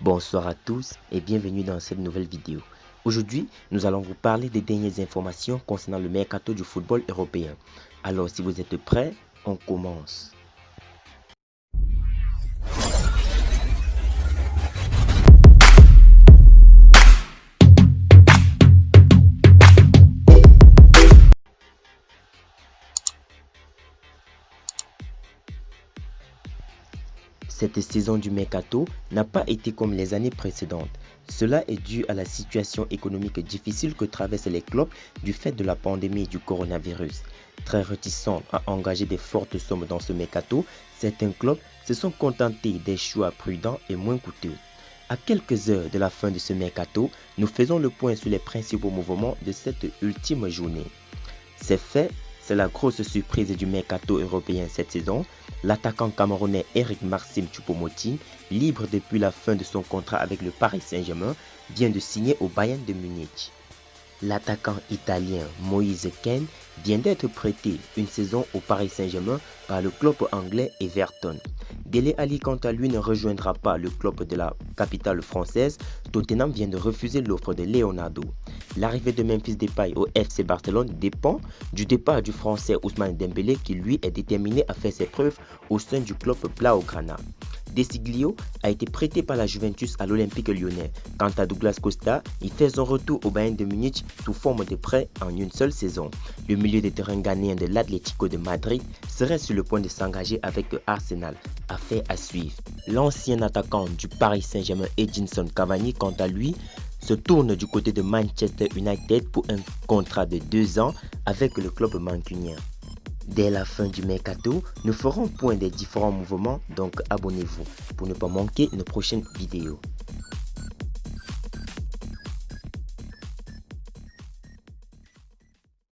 Bonsoir à tous et bienvenue dans cette nouvelle vidéo. Aujourd'hui, nous allons vous parler des dernières informations concernant le mercato du football européen. Alors si vous êtes prêts, on commence. Cette saison du mercato n'a pas été comme les années précédentes. Cela est dû à la situation économique difficile que traversent les clubs du fait de la pandémie du coronavirus. Très réticents à engager des fortes sommes dans ce mercato, certains clubs se sont contentés des choix prudents et moins coûteux. À quelques heures de la fin de ce mercato, nous faisons le point sur les principaux mouvements de cette ultime journée. C'est fait. C'est la grosse surprise du mercato européen cette saison. L'attaquant camerounais Eric Maxime Choupo-Moting, libre depuis la fin de son contrat avec le Paris Saint-Germain, vient de signer au Bayern de Munich. L'attaquant italien Moïse Kean vient d'être prêté une saison au Paris Saint-Germain par le club anglais Everton. Dele Alli quant à lui ne rejoindra pas le club de la capitale française. Tottenham vient de refuser l'offre de Leonardo. L'arrivée de Memphis Depay au FC Barcelone dépend du départ du français Ousmane Dembélé qui lui est déterminé à faire ses preuves au sein du club Blaugrana. Desiglio a été prêté par la Juventus à l'Olympique Lyonnais. Quant à Douglas Costa, il fait son retour au Bayern de Munich sous forme de prêt en une seule saison. Le milieu de terrain ghanéen de l'Atlético de Madrid serait sur le point de s'engager avec Arsenal. Affaire à suivre. L'ancien attaquant du Paris Saint-Germain Edinson Cavani, quant à lui, se tourne du côté de Manchester United pour un contrat de 2 ans avec le club mancunien. Dès la fin du mercato, nous ferons point des différents mouvements, donc abonnez-vous pour ne pas manquer nos prochaines vidéos.